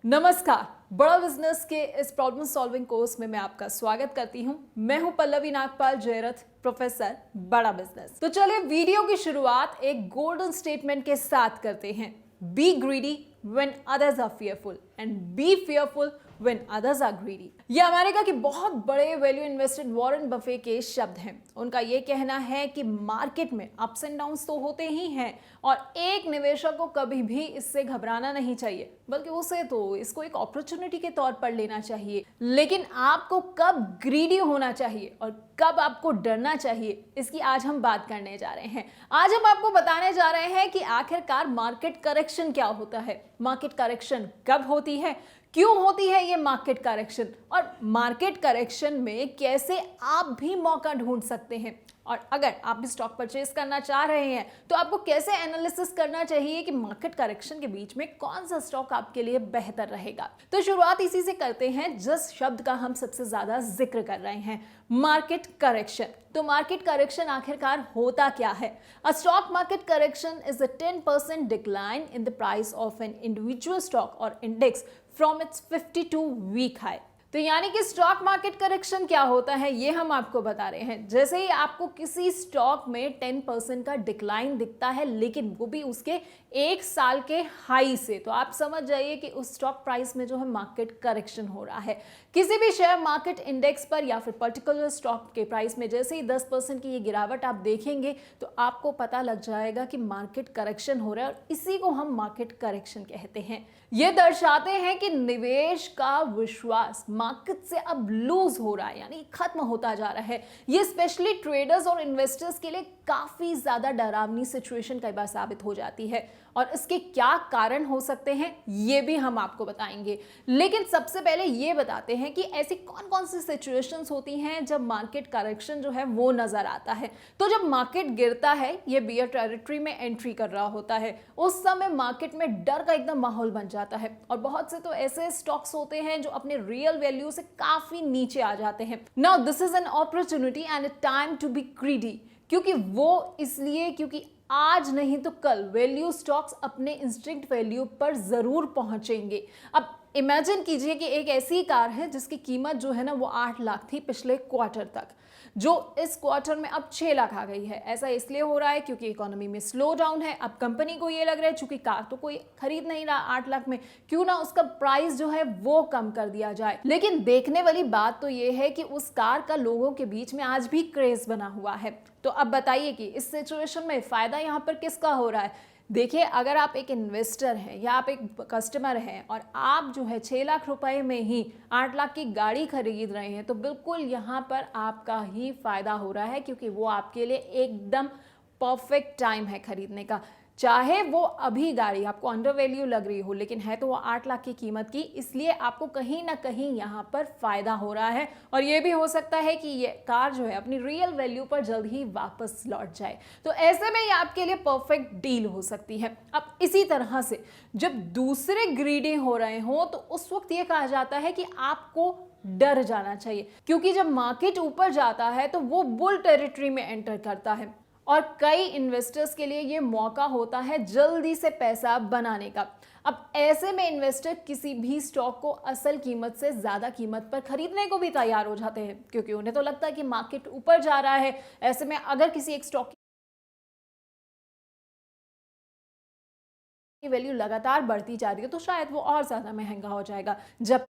नमस्कार। बड़ा बिजनेस के इस प्रॉब्लम सॉल्विंग कोर्स में मैं आपका स्वागत करती हूं। मैं हूं पल्लवी नागपाल जयरथ, प्रोफेसर बड़ा बिजनेस। तो चलिए वीडियो की शुरुआत एक गोल्डन स्टेटमेंट के साथ करते हैं। Be greedy when others are fearful and be fearful when others are greedy। ये अमेरिका के बहुत बड़े वैल्यू इन्वेस्टेड वॉरेन बफे के शब्द हैं। उनका ये कहना है कि मार्केट में अप्स एंड डाउन्स तो होते ही हैं और एक निवेशक को कभी भी इससे घबराना नहीं चाहिए, बल्कि उसे तो इसको एक अपॉर्चुनिटी के तौर पर लेना चाहिए। लेकिन आपको कब ग्रीडी होना चाहिए और कब आपको डरना चाहिए, इसकी आज हम बात करने जा रहे हैं। आज हम आपको बताने जा रहे हैं कि आखिरकार मार्केट करेक्शन क्या होता है, मार्केट करेक्शन कब होती है, क्यों होती है ये मार्केट करेक्शन, और मार्केट करेक्शन में कैसे आप भी मौका ढूंढ सकते हैं। और अगर आप भी स्टॉक परचेज करना चाह रहे हैं तो आपको कैसे एनालिसिस करना चाहिए कि मार्केट करेक्शन के बीच में कौन सा स्टॉक आपके लिए बेहतर रहेगा। तो शुरुआत इसी से करते हैं जिस शब्द का हम सबसे ज्यादा जिक्र कर रहे हैं, मार्केट करेक्शन। तो मार्केट करेक्शन आखिरकार होता क्या है? A stock market correction is a 10% decline in the price of an individual stock or index from its 52 week high. तो यानी कि स्टॉक मार्केट करेक्शन क्या होता है ये हम आपको बता रहे हैं। जैसे ही आपको किसी स्टॉक में 10% का डिक्लाइन दिखता है, लेकिन वो भी उसके एक साल के हाई से, तो आप समझ जाइए कि उस स्टॉक प्राइस में जो है मार्केट करेक्शन हो रहा है। किसी भी शेयर मार्केट इंडेक्स पर या फिर पर्टिकुलर स्टॉक के प्राइस में जैसे ही 10% की ये गिरावट आप देखेंगे तो आपको पता लग जाएगा कि मार्केट करेक्शन हो रहा है, और इसी को हम मार्केट करेक्शन कहते हैं। ये दर्शाते हैं कि निवेश का विश्वास मार्केट से अब लूज हो रहा है, यानी खत्म होता जा रहा है। ये स्पेशली ट्रेडर्स और इन्वेस्टर्स के लिए काफी ज्यादा डरावनी सिचुएशन कई बार साबित हो जाती है, और इसके क्या कारण हो सकते हैं ये भी हम आपको बताएंगे। लेकिन सबसे पहले ये बताते हैं कि ऐसी कौन कौन सी सिचुएशंस होती हैं जब मार्केट करेक्शन जो है वो नजर आता है। तो जब मार्केट गिरता है, ये बियर टेरिटरी में एंट्री कर रहा होता है, उस समय मार्केट में डर का एकदम माहौल बन जाता है, और बहुत से तो ऐसे स्टॉक्स होते हैं जो अपने रियल वैल्यू से काफी नीचे आ जाते हैं। Now this is an opportunity and a time to be greedy. क्योंकि आज नहीं तो कल वैल्यू स्टॉक्स अपने इंस्टिंक्ट वैल्यू पर जरूर पहुंचेंगे। अब इमेजिन कीजिए कि एक ऐसी कार है जिसकी कीमत जो है ना वो 8 लाख थी पिछले क्वार्टर तक, जो इस क्वार्टर में अब 6 लाख आ गई है। ऐसा इसलिए हो रहा है क्योंकि इकोनॉमी में स्लो डाउन है। अब कंपनी को ये लग रहा है चूंकि कार तो कोई खरीद नहीं रहा 8 लाख में, क्यों ना उसका प्राइस जो है वो कम कर दिया जाए। लेकिन देखने वाली बात तो ये है कि उस कार का लोगों के बीच में आज भी क्रेज बना हुआ है। तो अब बताइए कि इस सिचुएशन में फायदा यहाँ पर किसका हो रहा है? देखिए, अगर आप एक इन्वेस्टर हैं या आप एक कस्टमर हैं और आप जो है 6 लाख रुपए में ही 8 लाख की गाड़ी खरीद रहे हैं, तो बिल्कुल यहाँ पर आपका ही फायदा हो रहा है, क्योंकि वो आपके लिए एकदम परफेक्ट टाइम है खरीदने का। चाहे वो अभी गाड़ी आपको अंडर वैल्यू लग रही हो, लेकिन है तो वो 8 लाख की कीमत की, इसलिए आपको कहीं ना कहीं यहाँ पर फायदा हो रहा है। और ये भी हो सकता है कि ये कार जो है अपनी रियल वैल्यू पर जल्द ही वापस लौट जाए। तो ऐसे में ये आपके लिए परफेक्ट डील हो सकती है। अब इसी तरह से जब दूसरे ग्रीडी हो रहे हो तो उस वक्त ये कहा जाता है कि आपको डर जाना चाहिए, क्योंकि जब मार्केट ऊपर जाता है तो वो बुल टेरिटरी में एंटर करता है, और कई इन्वेस्टर्स के लिए ये मौका होता है जल्दी से पैसा बनाने का। अब ऐसे में इन्वेस्टर किसी भी स्टॉक को असल कीमत से ज्यादा कीमत पर खरीदने को भी तैयार हो जाते हैं, क्योंकि उन्हें तो लगता है कि मार्केट ऊपर जा रहा है। ऐसे में अगर किसी एक स्टॉक की वैल्यू लगातार बढ़ती जा रही है तो शायद वो और ज्यादा महंगा हो जाएगा। जब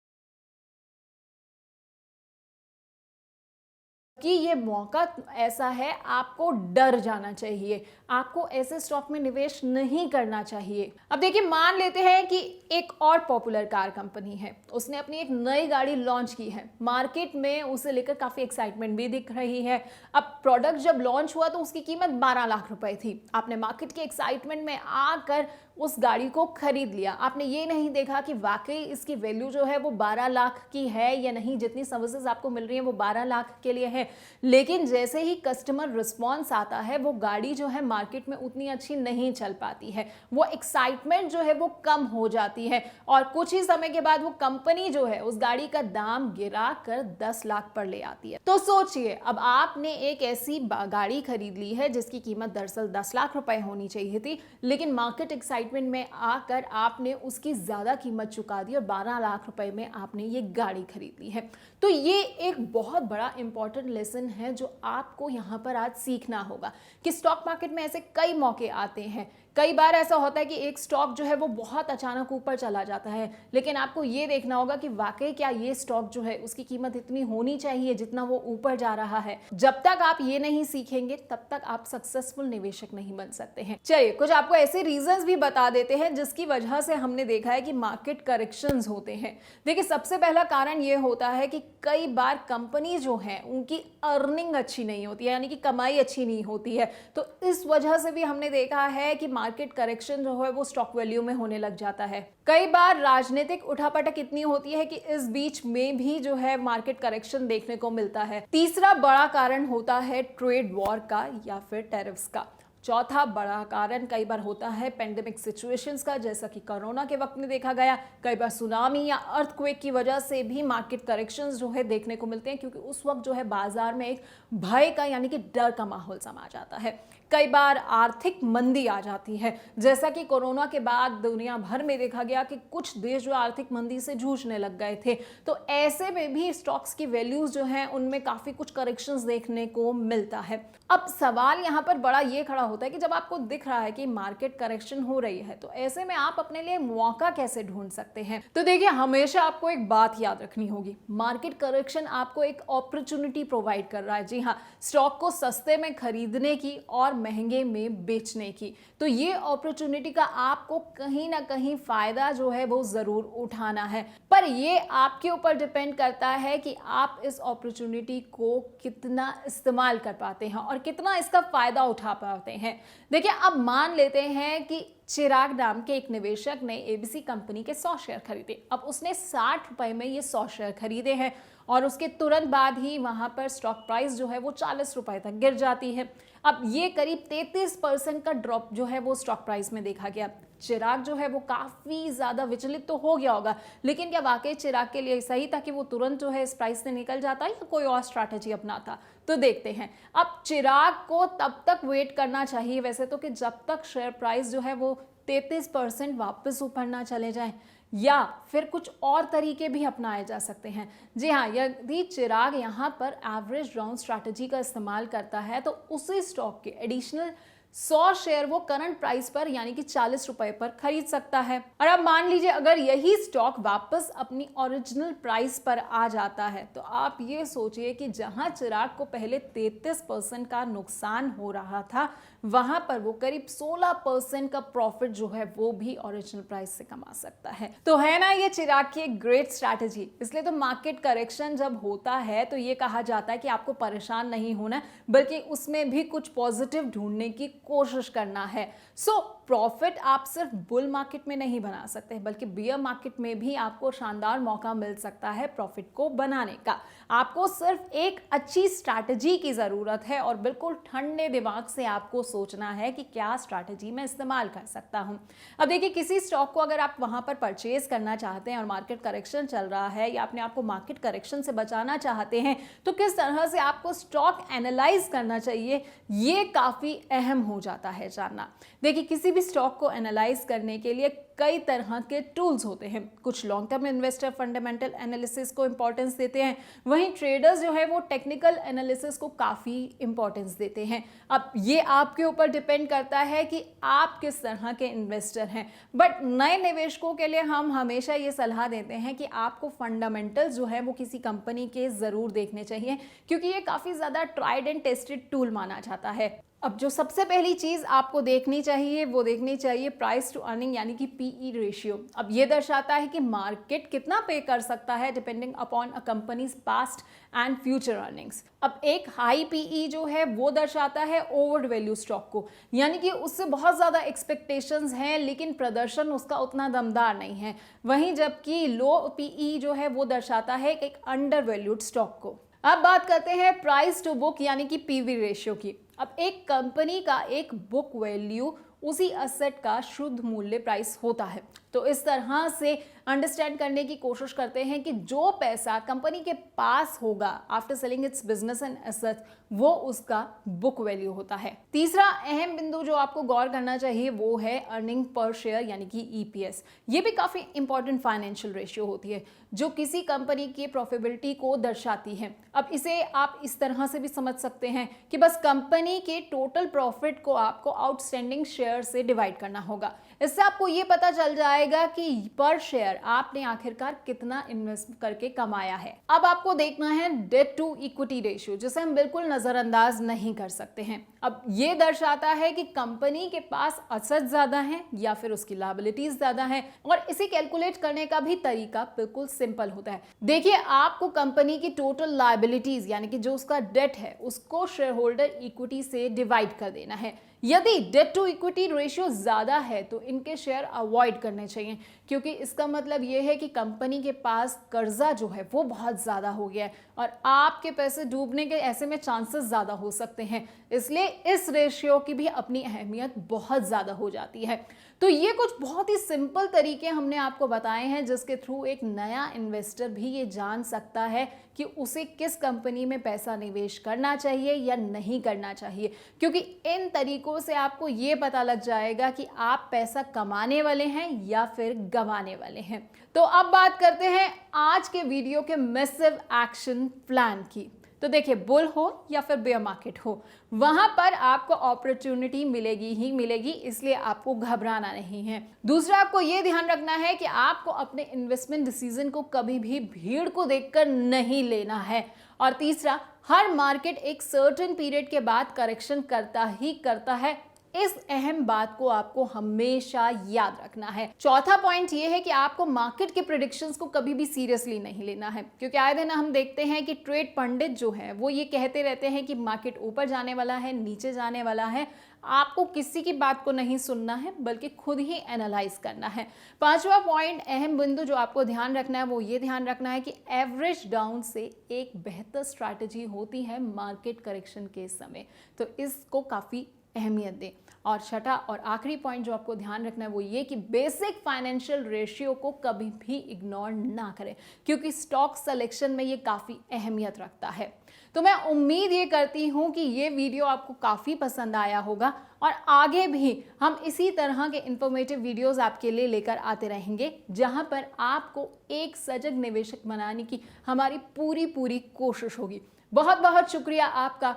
कि ये मौका ऐसा है, आपको डर जाना चाहिए, आपको ऐसे स्टॉक में निवेश नहीं करना चाहिए। अब देखिए, मान लेते हैं कि एक और पॉपुलर कार कंपनी है, उसने अपनी एक नई गाड़ी लॉन्च की है, मार्केट में उसे लेकर काफी एक्साइटमेंट भी दिख रही है। अब प्रोडक्ट जब लॉन्च हुआ तो उसकी कीमत 12 लाख रुपए थी। आपने मार्केट के एक्साइटमेंट में आकर उस गाड़ी को खरीद लिया। आपने ये नहीं देखा कि वाकई इसकी वैल्यू जो है वो 12 लाख की है या नहीं, जितनी सर्विसेज आपको मिल रही है वो 12 लाख के लिए है। लेकिन जैसे ही कस्टमर रिस्पॉन्स आता है, वो गाड़ी जो है मार्केट में उतनी अच्छी नहीं चल पाती है, वो एक्साइटमेंट जो है वो कम हो जाती है, और कुछ ही समय के बाद वो कंपनी जो है उस गाड़ी का दाम गिरा कर 10 लाख पर ले आती है। तो सोचिए, अब आपने एक ऐसी गाड़ी खरीद ली है जिसकी कीमत दरअसल 10 लाख रुपए होनी चाहिए थी, लेकिन मार्केट एक्साइटमेंट एक्साइटमेंट में आकर आपने उसकी ज़्यादा कीमत चुका दी और 12 लाख रुपए में आपने ये गाड़ी खरीद ली है। तो ये एक बहुत बड़ा इंपॉर्टेंट लेसन है जो आपको यहाँ पर आज सीखना होगा कि स्टॉक मार्केट में ऐसे कई मौके आते हैं। कई बार ऐसा होता है कि एक स्टॉक जो है वो बहुत अचानक ऊपर चला जाता है, लेकिन आपको ये देखना होगा कि वाकई क्या ये स्टॉक जो है उसकी कीमत इतनी होनी चाहिए जितना वो ऊपर जा रहा है। जब तक आप ये नहीं सीखेंगे तब तक आप सक्सेसफुल निवेशक नहीं बन सकते हैं। चलिए कुछ आपको ऐसे रीजंस भी बता देते हैं जिसकी वजह से हमने देखा है कि मार्केट करेक्शंस होते हैं। देखिए सबसे पहला कारण ये होता है कि कई बार कंपनी जो है उनकी अर्निंग अच्छी नहीं होती है, यानी कि कमाई अच्छी नहीं होती है। तो इस वजह से भी हमने देखा है कि मार्केट करेक्शन जो है वो स्टॉक वैल्यू में होने लग जाता है। कई बार राजनीतिक उठापटक इतनी होती है कि इस बीच में भी जो है मार्केट करेक्शन देखने को मिलता है। तीसरा बड़ा कारण होता है ट्रेड वॉर का या फिर टैरिफ्स का। चौथा बड़ा कारण कई बार होता है पेंडेमिक सिचुएशंस का, जैसा कि कोरोना के वक्त में देखा गया। कई बार सुनामी या अर्थक्वेक की वजह से भी मार्केट करेक्शंस जो है देखने को मिलते हैं, क्योंकि उस वक्त जो है बाजार में एक भय का यानी कि डर का माहौल समा जाता है। कई बार आर्थिक मंदी आ जाती है, जैसा कि कोरोना के बाद दुनिया भर में देखा गया कि कुछ देश जो आर्थिक मंदी से जूझने लग गए थे। तो ऐसे में भी स्टॉक्स की वैल्यूज जो हैं उनमें काफी कुछ करेक्शंस देखने को मिलता है। अब सवाल यहाँ पर बड़ा ये खड़ा होता है कि जब आपको दिख रहा है कि मार्केट करेक्शन हो रही है तो ऐसे में आप अपने लिए मौका कैसे ढूंढ सकते हैं। तो देखिए हमेशा आपको एक बात याद रखनी होगी, मार्केट करेक्शन आपको एक अपॉर्चुनिटी प्रोवाइड कर रहा है। जी हाँ, स्टॉक को सस्ते में खरीदने की और महंगे में बेचने की। तो ये अपॉर्चुनिटी का आपको कहीं ना कहीं फायदा जो है वो जरूर उठाना है, पर ये आपके ऊपर डिपेंड करता है कि आप इस अपॉर्चुनिटी को कितना इस्तेमाल कर पाते हैं और कितना इसका फायदा उठा पाते हैं। देखिए अब मान लेते हैं कि चिराग नाम के एक निवेशक ने एबीसी कंपनी के 100 शेयर खरीदे। अब उसने 60 रुपए में ये 100 शेयर खरीदे हैं और उसके तुरंत बाद ही वहां पर स्टॉक प्राइस जो है वो 40 रुपए तक गिर जाती है। अब ये करीब 33% का ड्रॉप जो है वो स्टॉक प्राइस में देखा गया। चिराग जो है वो काफी ज्यादा विचलित तो हो गया होगा, लेकिन क्या वाकई चिराग के लिए सही था कि वो तुरंत जो है इस प्राइस से निकल जाता या कोई और स्ट्रैटेजी अपनाता? तो देखते हैं। अब चिराग को तब तक वेट करना चाहिए वैसे तो कि जब तक शेयर प्राइस जो है वो 33% वापस ऊपर ना चले जाए, या फिर कुछ और तरीके भी अपनाए जा सकते हैं। जी हाँ, यदि चिराग यहाँ पर एवरेज राउंड स्ट्रैटेजी का इस्तेमाल करता है तो उसी स्टॉक के एडिशनल 100 शेयर वो करंट प्राइस पर यानी कि 40 रुपए पर खरीद सकता है। और अब मान लीजिए अगर यही स्टॉक वापस अपनी ओरिजिनल प्राइस पर आ जाता है तो आप ये सोचिए कि जहां चिराग को पहले 33% का नुकसान हो रहा था, वहां पर वो करीब 16% का प्रॉफिट जो है वो भी ओरिजिनल प्राइस से कमा सकता है। तो है ना ये चिराग की एक ग्रेट स्ट्रैटेजी। इसलिए तो मार्केट करेक्शन जब होता है तो ये कहा जाता है कि आपको परेशान नहीं होना, बल्कि उसमें भी कुछ पॉजिटिव ढूंढने की कोशिश करना है। सो प्रॉफिट आप सिर्फ बुल मार्केट में नहीं बना सकते, बल्कि बियर मार्केट में भी आपको शानदार मौका मिल सकता है प्रॉफिट को बनाने का। आपको सिर्फ एक अच्छी स्ट्रैटेजी की जरूरत है और बिल्कुल ठंडे दिमाग से आपको सोचना है कि क्या स्ट्रैटेजी मैं इस्तेमाल कर सकता हूं। अब देखिए किसी स्टॉक को अगर आप वहां पर परचेज करना चाहते हैं और मार्केट करेक्शन चल रहा है या अपने आप को मार्केट करेक्शन से बचाना चाहते हैं, तो किस तरह से आपको स्टॉक एनालाइज करना चाहिए ये काफी अहम हो जाता है जानना। देखिए किसी भी स्टॉक को एनालाइज करने के लिए कई तरह के टूल्स होते हैं। कुछ long term investor fundamental analysis को इंपॉर्टेंस देते हैं, वहीं ट्रेडर्स जो है वो टेक्निकल एनालिसिस को काफी इंपॉर्टेंस देते हैं। अब ये आपके ऊपर डिपेंड करता है कि आप किस तरह के इन्वेस्टर हैं। बट नए निवेशकों के लिए हम हमेशा ये सलाह देते हैं कि आपको फंडामेंटल्स जो है वो किसी कंपनी के जरूर देखने चाहिए, क्योंकि ये काफी ज्यादा ट्राइड एंड टेस्टेड टूल माना जाता है। अब जो सबसे पहली चीज आपको देखनी चाहिए वो देखनी चाहिए प्राइस टू अर्निंग यानी कि पीई रेशियो। अब ये दर्शाता है कि मार्केट कितना पे कर सकता है depending upon a companies past and future earnings. अब एक हाई पीई जो है वो दर्शाता है ओवर वैल्यू स्टॉक को, यानी कि उससे बहुत ज्यादा एक्सपेक्टेशंस हैं लेकिन प्रदर्शन उसका उतना दमदार नहीं है। वहीं जबकि लो पीई जो है वो दर्शाता है एक अंडर वैल्यूड स्टॉक को। अब बात करते हैं प्राइस टू बुक यानी कि पीवी रेशियो की। अब एक कंपनी का एक बुक वैल्यू उसी असेट का शुद्ध मूल्य प्राइस होता है। तो इस तरह से अंडरस्टैंड करने की कोशिश करते हैं कि जो पैसा कंपनी के पास होगा after selling it's business and assets, वो उसका बुक वैल्यू होता है। तीसरा अहम बिंदु जो आपको गौर करना चाहिए वो है अर्निंग पर शेयर यानी कि ईपीएस। ये भी काफी इंपॉर्टेंट फाइनेंशियल रेशियो होती है जो किसी कंपनी की प्रॉफिटेबिलिटी को दर्शाती है। अब इसे आप इस तरह से भी समझ सकते हैं कि बस कंपनी के टोटल प्रॉफिट को आपको आउटस्टैंडिंग शेयर से डिवाइड करना होगा। इससे आपको ये पता चल जाएगा कि पर शेयर आपने आखिरकार कितना इन्वेस्ट करके कमाया है। अब आपको देखना है डेट टू इक्विटी रेशियो, जिसे हम बिल्कुल नजरअंदाज नहीं कर सकते हैं। अब ये दर्शाता है कि कंपनी के पास असेट ज्यादा है या फिर उसकी लायबिलिटीज ज्यादा है, और इसे कैलकुलेट करने का भी तरीका बिल्कुल सिंपल होता है। देखिए, आपको कंपनी की टोटल लायबिलिटीज यानी कि जो उसका डेट है उसको शेयर होल्डर इक्विटी से डिवाइड कर देना है। यदि डेट टू इक्विटी रेशियो ज्यादा है तो इनके शेयर अवॉइड करने चाहिए, क्योंकि इसका मतलब यह है कि कंपनी के पास कर्जा जो है वो बहुत ज्यादा हो गया है और आपके पैसे डूबने के ऐसे में चांसेस ज्यादा हो सकते हैं। इसलिए इस रेशियो की भी अपनी अहमियत बहुत ज्यादा हो जाती है। तो ये कुछ बहुत ही सिंपल तरीके हमने आपको बताए हैं जिसके थ्रू एक नया इन्वेस्टर भी ये जान सकता है कि उसे किस कंपनी में पैसा निवेश करना चाहिए या नहीं करना चाहिए, क्योंकि इन तरीकों से आपको ये पता लग जाएगा कि आप पैसा कमाने वाले हैं या फिर गंवाने वाले हैं। तो अब बात करते हैं आज के वीडियो के मैसिव एक्शन प्लान की। तो देखिए, बुल हो या फिर बेयर मार्केट हो, वहां पर आपको अपॉर्चुनिटी मिलेगी ही मिलेगी, इसलिए आपको घबराना नहीं है। दूसरा, आपको यह ध्यान रखना है कि आपको अपने इन्वेस्टमेंट डिसीजन को कभी भी भीड़ को देखकर नहीं लेना है। और तीसरा, हर मार्केट एक सर्टेन पीरियड के बाद करेक्शन करता ही करता है। इस अहम बात को आपको हमेशा याद रखना है। चौथा पॉइंट ये है कि आपको मार्केट के प्रेडिक्शंस को कभी भी सीरियसली नहीं लेना है, क्योंकि आए दिन हम देखते हैं कि ट्रेड पंडित जो है वो ये कहते रहते हैं कि मार्केट ऊपर जाने वाला है, नीचे जाने वाला है। आपको किसी की बात को नहीं सुनना है बल्कि खुद ही एनालाइज करना है। पांचवा पॉइंट, अहम बिंदु जो आपको ध्यान रखना है वो ये ध्यान रखना है कि एवरेज डाउन से एक बेहतर स्ट्रैटेजी होती है मार्केट करेक्शन के समय, तो इसको काफी अहमियत दें। और छठा और आखिरी पॉइंट जो आपको ध्यान रखना है वो ये कि बेसिक फाइनेंशियल रेशियो को कभी भी इग्नोर ना करें, क्योंकि स्टॉक सिलेक्शन में ये काफ़ी अहमियत रखता है। तो मैं उम्मीद ये करती हूँ कि ये वीडियो आपको काफ़ी पसंद आया होगा और आगे भी हम इसी तरह के इंफॉर्मेटिव वीडियोस आपके लिए लेकर आते रहेंगे, जहां पर आपको एक सजग निवेशक बनाने की हमारी पूरी कोशिश होगी। बहुत बहुत शुक्रिया आपका